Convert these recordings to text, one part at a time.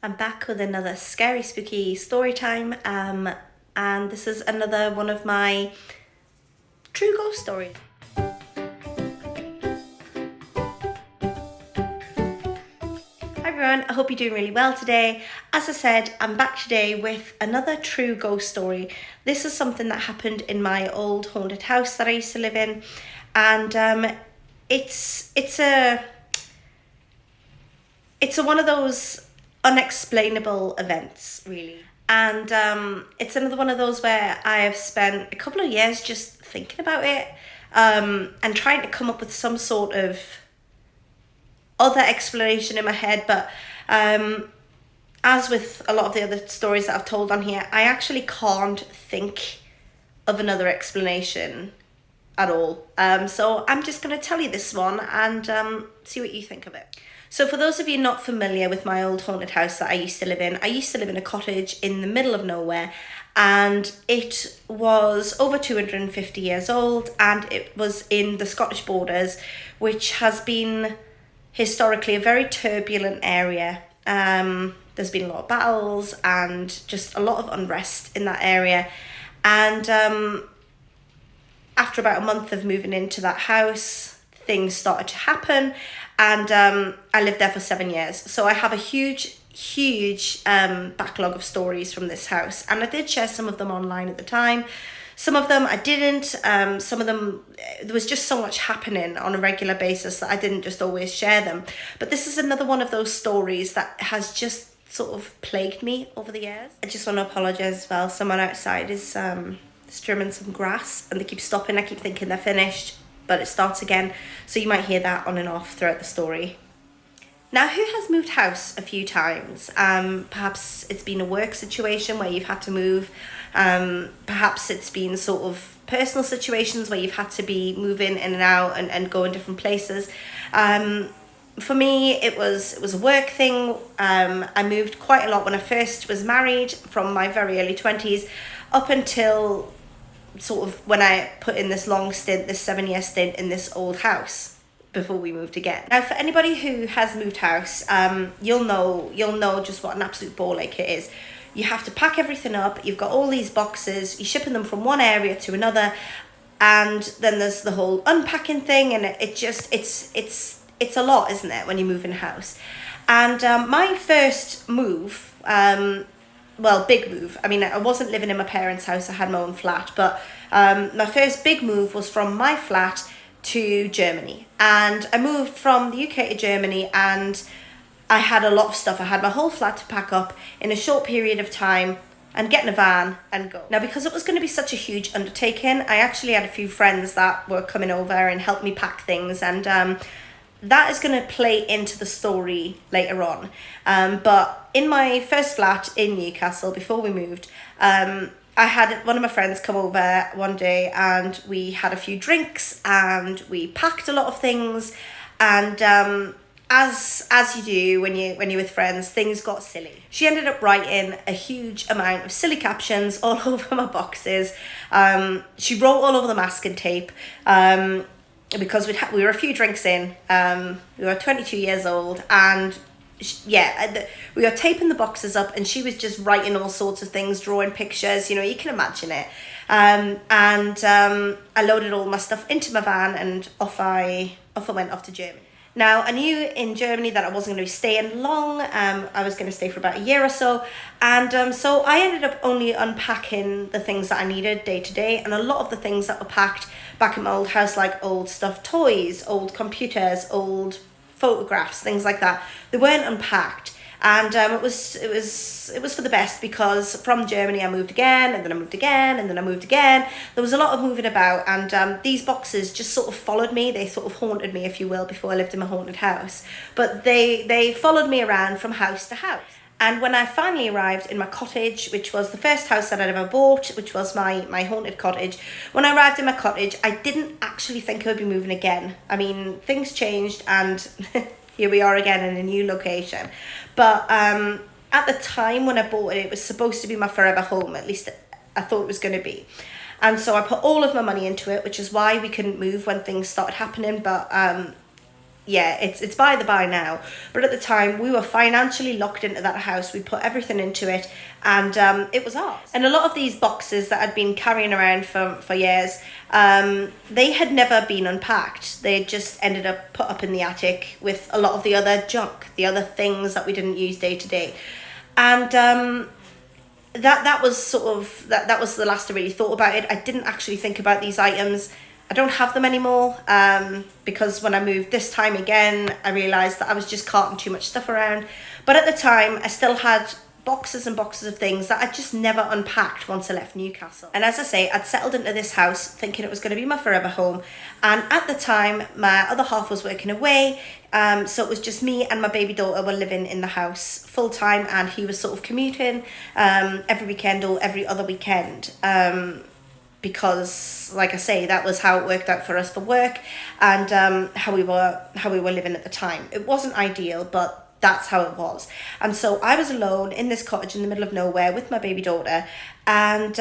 I'm back with another scary, spooky story time, and this is another one of my true ghost stories. Hi everyone, I hope you're doing really well today. As I said, I'm back today with another true ghost story. This is something that happened in my old haunted house that I used to live in, and it's a one of those unexplainable events, really. And it's another one of those where I have spent a couple of years just thinking about it, and trying to come up with some sort of other explanation in my head. But as with a lot of the other stories that I've told on here, I actually can't think of another explanation at all. So I'm just going to tell you this one and see what you think of it. So for those of you not familiar with my old haunted house that I used to live in a cottage in the middle of nowhere, and it was over 250 years old, and it was in the Scottish borders, which has been historically a very turbulent area. There's been a lot of battles and just a lot of unrest in that area. And after about a month of moving into that house, things started to happen, and I lived there for 7 years. So I have a huge backlog of stories from this house, and I did share some of them online at the time. Some of them I didn't. Some of them, there was just so much happening on a regular basis that I didn't just always share them. But this is another one of those stories that has just sort of plagued me over the years. I just want to apologise as well. Someone outside is trimming some grass, and they keep stopping. I keep thinking they're finished, but it starts again. So you might hear that on and off throughout the story. Now, who has moved house a few times? Perhaps it's been a work situation where you've had to move. Perhaps it's been sort of personal situations where you've had to be moving in and out and go in different places. For me, it was a work thing. I moved quite a lot when I first was married, from my very early 20s up until sort of when I put in this long stint, this 7-year stint in this old house before we moved again. Now, for anybody who has moved house, you'll know just what an absolute ball ache it is. You have to pack everything up. You've got all these boxes. You're shipping them from one area to another, and then there's the whole unpacking thing, and it's a lot, isn't it, when you move in house? And my first move, big move. I mean, I wasn't living in my parents' house. I had my own flat, but my first big move was from my flat to Germany. And I moved from the UK to Germany, and I had a lot of stuff. I had my whole flat to pack up in a short period of time and get in a van and go. Now, because it was going to be such a huge undertaking, I actually had a few friends that were coming over and helped me pack things, and that is going to play into the story later on. But in my first flat in Newcastle, before we moved, I had one of my friends come over one day, and we had a few drinks and we packed a lot of things. And as you do when you're with friends, things got silly. She ended up writing a huge amount of silly captions all over my boxes. She wrote all over the masking tape. Because we were a few drinks in, we were 22 years old, and we were taping the boxes up, and she was just writing all sorts of things, drawing pictures, you can imagine it. And I loaded all my stuff into my van, and off I went off to Germany. Now, I knew in Germany that I wasn't going to be staying long. I was going to stay for about a year or so. And so I ended up only unpacking the things that I needed day to day. And a lot of the things that were packed back in my old house, like old stuffed toys, old computers, old photographs, things like that, they weren't unpacked. And it was for the best, because from Germany I moved again, and then I moved again, and then I moved again. There was a lot of moving about, and these boxes just sort of followed me. They sort of haunted me, if you will, before I lived in my haunted house. But they followed me around from house to house. And when I finally arrived in my cottage, which was the first house that I'd ever bought, which was my haunted cottage, when I arrived in my cottage, I didn't actually think I would be moving again. I mean, things changed, and here we are again in a new location. But at the time when I bought it, it was supposed to be my forever home. At least I thought it was going to be. And so I put all of my money into it, which is why we couldn't move when things started happening. But yeah, it's by the by now. But at the time, we were financially locked into that house. We put everything into it, and it was ours. And a lot of these boxes that I'd been carrying around for years, they had never been unpacked. They just ended up put up in the attic with a lot of the other junk, the other things that we didn't use day to day. And that was sort of, that was the last I really thought about it. I didn't actually think about these items. I don't have them anymore, because when I moved this time again, I realised that I was just carting too much stuff around. But at the time, I still had boxes and boxes of things that I just never unpacked once I left Newcastle. And as I say, I'd settled into this house thinking it was going to be my forever home. And at the time, my other half was working away, so it was just me and my baby daughter were living in the house full time, and he was sort of commuting every weekend or every other weekend. Because, like I say, that was how it worked out for us for work, and how we were living at the time. It wasn't ideal, but that's how it was. And so I was alone in this cottage in the middle of nowhere with my baby daughter, and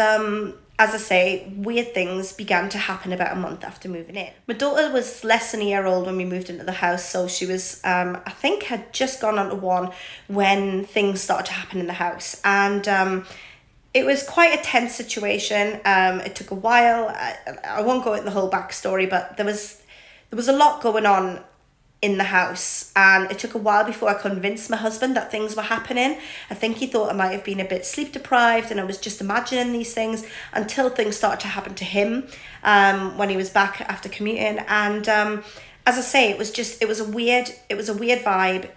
as I say, weird things began to happen about a month after moving in. My daughter was less than a year old when we moved into the house, so she was, I think, had just gone on to 1 when things started to happen in the house. And it was quite a tense situation. It took a while. I won't go into the whole backstory, but there was a lot going on in the house, and it took a while before I convinced my husband that things were happening. I think he thought I might have been a bit sleep deprived and I was just imagining these things, until things started to happen to him when he was back after commuting. And as I say, it was a weird vibe,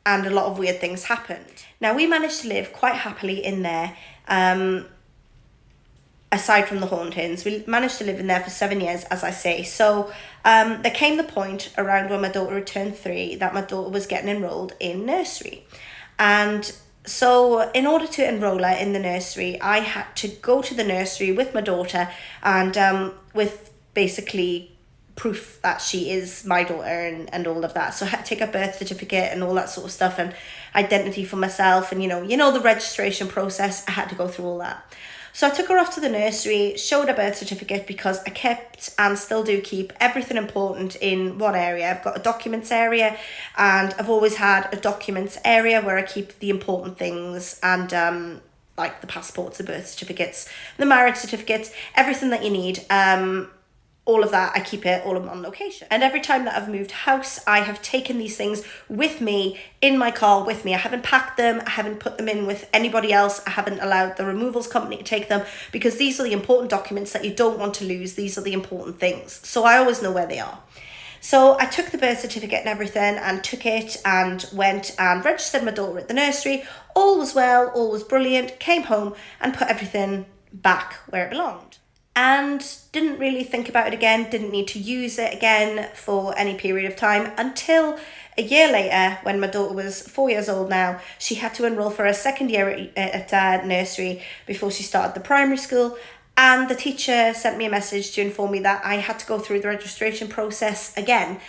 and a lot of weird things happened. Now, we managed to live quite happily in there. Aside from the hauntings, we managed to live in there for 7 years, as I say. So there came the point around when my daughter had turned 3 that my daughter was getting enrolled in nursery. And so in order to enroll her in the nursery, I had to go to the nursery with my daughter, and with basically proof that she is my daughter and all of that. So I had to take a birth certificate and all that sort of stuff, and identity for myself, and you know the registration process. I had to go through all that. So I took her off to the nursery, showed her birth certificate, because I kept and still do keep everything important in one area. I've got a documents area, and I've always had a documents area where I keep the important things, and like the passports, the birth certificates, the marriage certificates, everything that you need. All of that, I keep it all in one location. And every time that I've moved house, I have taken these things with me, in my car with me. I haven't packed them, I haven't put them in with anybody else, I haven't allowed the removals company to take them, because these are the important documents that you don't want to lose. These are the important things. So I always know where they are. So I took the birth certificate and everything, and took it and went and registered my daughter at the nursery. All was well, all was brilliant. Came home and put everything back where it belonged. And didn't really think about it again, didn't need to use it again for any period of time, until a year later, when my daughter was 4 years old now. She had to enroll for her second year at nursery before she started the primary school. And the teacher sent me a message to inform me that I had to go through the registration process again,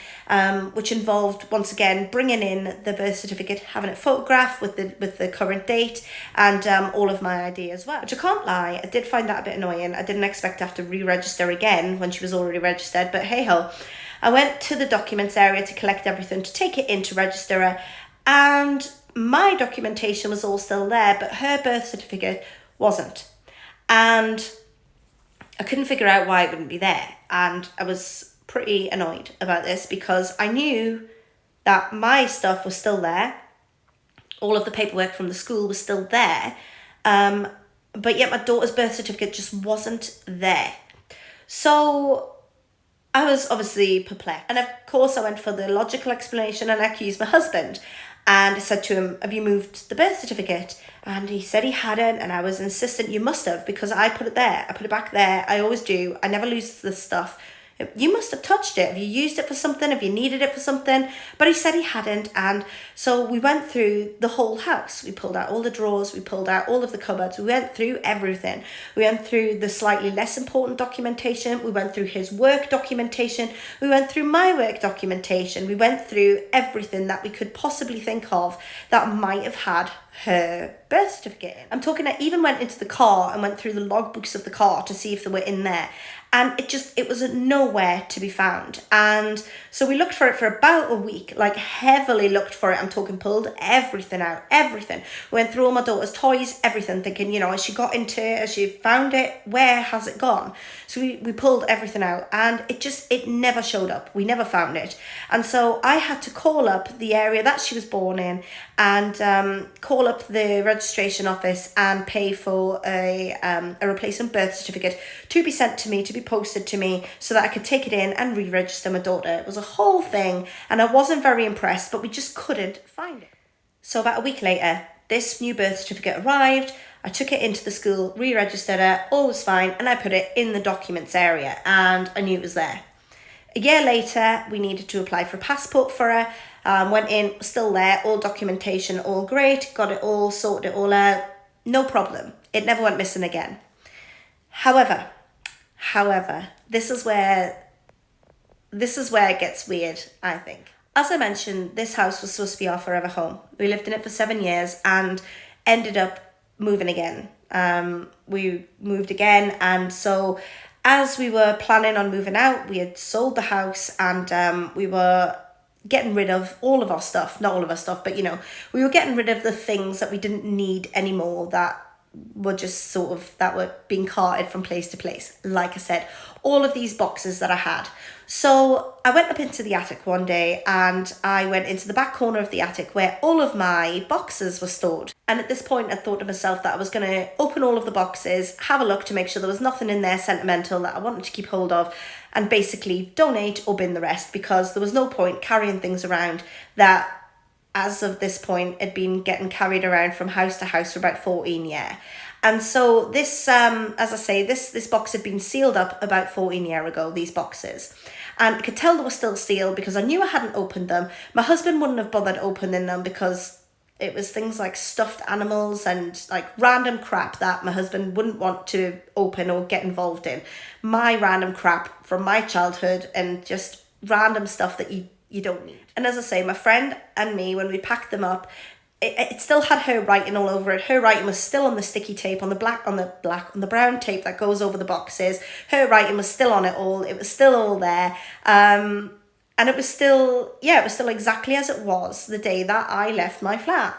which involved, once again, bringing in the birth certificate, having it photographed with the current date, and all of my ID as well. Which I can't lie, I did find that a bit annoying. I didn't expect to have to re-register again when she was already registered, but hey-ho. I went to the documents area to collect everything, to take it in to register her, and my documentation was all still there, but her birth certificate wasn't. And I couldn't figure out why it wouldn't be there, and I was pretty annoyed about this, because I knew that my stuff was still there, all of the paperwork from the school was still there, but yet my daughter's birth certificate just wasn't there. So I was obviously perplexed, and of course I went for the logical explanation, and I accused my husband. And I said to him, have you moved the birth certificate? And he said he hadn't, and I was insistent, you must have, because I put it there. I put it back there. I always do. I never lose this stuff. You must have touched it. Have you used it for something? Have you needed it for something? But he said he hadn't. And so we went through the whole house. We pulled out all the drawers. We pulled out all of the cupboards. We went through everything. We went through the slightly less important documentation. We went through his work documentation. We went through my work documentation. We went through everything that we could possibly think of that might have had her birth certificate in. I'm talking, I even went into the car and went through the logbooks of the car to see if they were in there. And it was nowhere to be found. And so we looked for it for about a week, like heavily looked for it. I'm talking pulled everything out, everything. Went through all my daughter's toys, everything, thinking, you know, has she got into it? Has she found it? Where has it gone? So we pulled everything out and it never showed up. We never found it. And so I had to call up the area that she was born in and call up the registration office and pay for a replacement birth certificate to be sent to me, to be posted to me, so that I could take it in and re-register my daughter. It was a whole thing and I wasn't very impressed, but we just couldn't find it. So about a week later, this new birth certificate arrived. I took it into the school, re-registered her, all was fine, and I put it in the documents area and I knew it was there. A year later, we needed to apply for a passport for her. Went in, still there, all documentation, all great, got it all, sorted it all out, no problem. It never went missing again. However, this is where it gets weird, I think. As I mentioned, this house was supposed to be our forever home. We lived in it for 7 years and ended up moving again. We moved again, and so as we were planning on moving out, we had sold the house and we were getting rid of all of our stuff. Not all of our stuff, but you know, we were getting rid of the things that we didn't need anymore, that were just sort of, that were being carted from place to place. Like I said, all of these boxes that I had. So I went up into the attic one day and I went into the back corner of the attic where all of my boxes were stored. And at this point I thought to myself that I was going to open all of the boxes, have a look to make sure there was nothing in there sentimental that I wanted to keep hold of, and basically donate or bin the rest, because there was no point carrying things around that as of this point had been getting carried around from house to house for about 14 years. And so this, as I say, this box had been sealed up about 14 years ago, these boxes. And I could tell they were still sealed because I knew I hadn't opened them. My husband wouldn't have bothered opening them because it was things like stuffed animals and like random crap that my husband wouldn't want to open or get involved in. My random crap from my childhood and just random stuff that you don't need. And as I say, my friend and me, when we packed them up, it still had her writing all over it. Her writing was still on the sticky tape, on the brown tape that goes over the boxes. Her writing was still on it all. It was still all there. And it was still exactly as it was the day that I left my flat.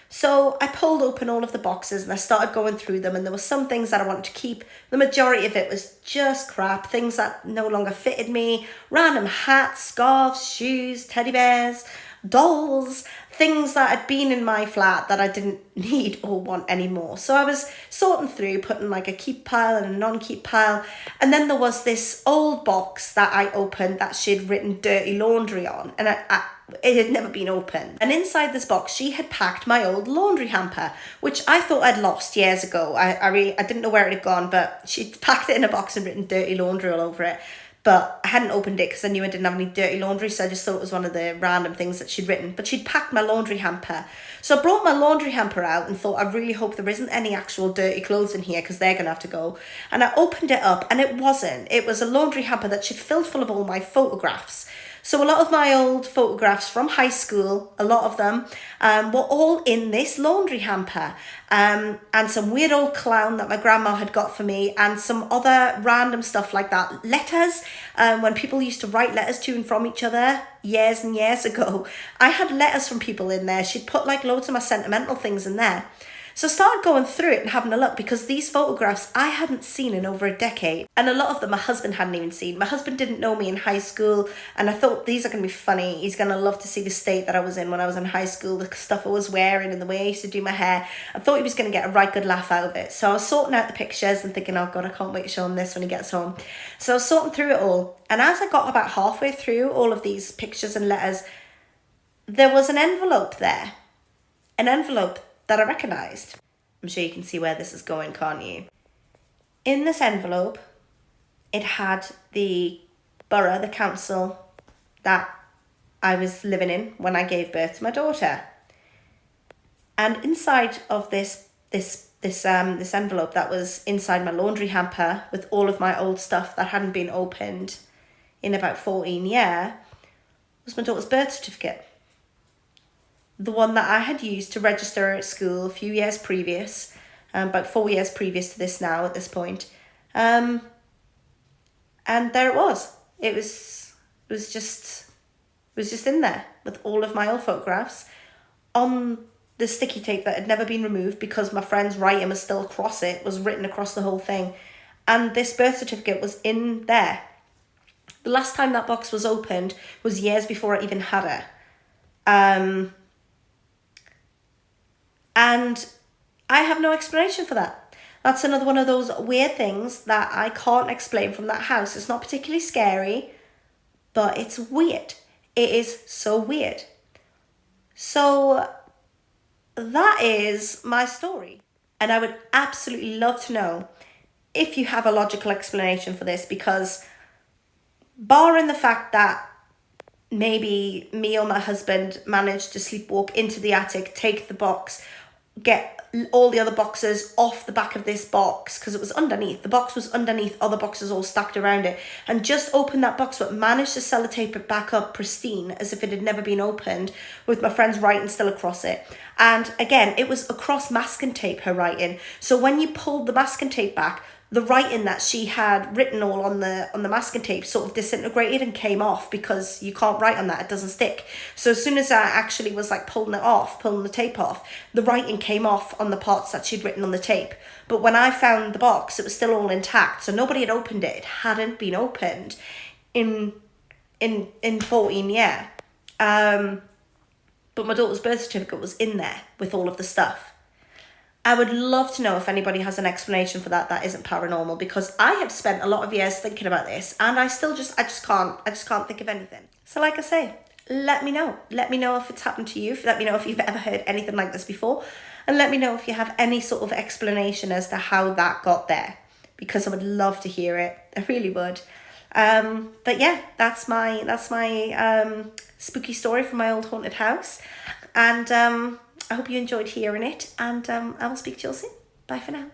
So I pulled open all of the boxes and I started going through them, and there were some things that I wanted to keep. The majority of it was just crap, things that no longer fitted me, random hats, scarves, shoes, teddy bears, dolls, things that had been in my flat that I didn't need or want anymore. So I was sorting through, putting like a keep pile and a non-keep pile. And then there was this old box that I opened that she'd written dirty laundry on, and it had never been opened. And inside this box, she had packed my old laundry hamper, which I thought I'd lost years ago. I didn't know where it had gone, but she'd packed it in a box and written dirty laundry all over it. But I hadn't opened it because I knew I didn't have any dirty laundry, so I just thought it was one of the random things that she'd written. But she'd packed my laundry hamper. So I brought my laundry hamper out and thought, I really hope there isn't any actual dirty clothes in here because they're going to have to go. And I opened it up and it wasn't. It was a laundry hamper that she'd filled full of all my photographs. So a lot of my old photographs from high school, a lot of them, were all in this laundry hamper. And some weird old clown that my grandma had got for me, and some other random stuff like that. Letters, when people used to write letters to and from each other years and years ago. I had letters from people in there. She'd put like loads of my sentimental things in there. So I started going through it and having a look, because these photographs I hadn't seen in over a decade. And a lot of them my husband hadn't even seen. My husband didn't know me in high school, and I thought these are going to be funny. He's going to love to see the state that I was in when I was in high school, the stuff I was wearing and the way I used to do my hair. I thought he was going to get a right good laugh out of it. So I was sorting out the pictures and thinking, oh God, I can't wait to show him this when he gets home. So I was sorting through it all. And as I got about halfway through all of these pictures and letters, there was an envelope there. An envelope that I recognised. I'm sure you can see where this is going, can't you? In this envelope, it had the borough, the council that I was living in when I gave birth to my daughter. And inside of this envelope that was inside my laundry hamper with all of my old stuff that hadn't been opened in about 14 years was my daughter's birth certificate. the one that I had used to register at school a few years previous, about 4 years previous to this now at this point. And there it was. It was just in there with all of my old photographs on the sticky tape that had never been removed because my friend's writing was still across it, was written across the whole thing. And this birth certificate was in there. The last time that box was opened was years before I even had it. And I have no explanation for that. That's another one of those weird things that I can't explain from that house. It's not particularly scary, but it's weird. It is so weird. So that is my story. And I would absolutely love to know if you have a logical explanation for this, because barring the fact that maybe me or my husband managed to sleepwalk into the attic, take the box, get all the other boxes off the back of this box, because it was underneath. The box was underneath other boxes all stacked around it, and just open that box, but managed to sellotape it back up pristine as if it had never been opened, with my friend's writing still across it. And again, it was across masking tape, her writing. So when you pulled the masking tape back, the writing that she had written all on the masking tape sort of disintegrated and came off, because you can't write on that, it doesn't stick. So as soon as I actually was like pulling the tape off, the writing came off on the parts that she'd written on the tape. But when I found the box, it was still all intact, so nobody had opened it. It hadn't been opened in 14 years. But my daughter's birth certificate was in there with all of the stuff. I would love to know if anybody has an explanation for that isn't paranormal, because I have spent a lot of years thinking about this, and I just can't think of anything. So like I say, let me know. Let me know if it's happened to you. Let me know if you've ever heard anything like this before, and let me know if you have any sort of explanation as to how that got there, because I would love to hear it. I really would. But yeah, that's my spooky story from my old haunted house, and I hope you enjoyed hearing it, and I will speak to you all soon. Bye for now.